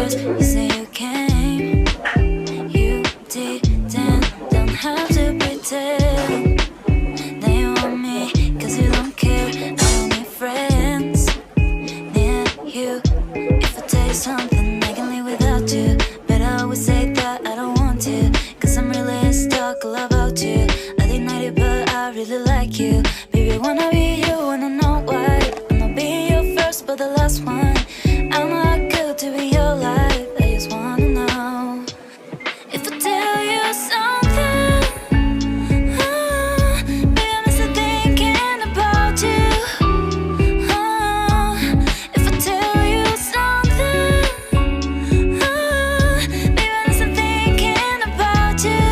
first, you say you came. You didn't, don't have to pretend that you want me, cause you don't care. I don't need friends near you. If I tell you something, I can live without you, but I always say that I don't want to, cause I'm really stuck all about you. I deny it, but I really like you. Baby, wanna be you, wanna know why. I'm not being your first, but the last one. I'm not good to be your life, I just wanna know. If I tell you something, baby, I'm still thinking about you. If I tell you something, baby, I'm still thinking about you.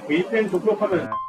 VPN 등록하면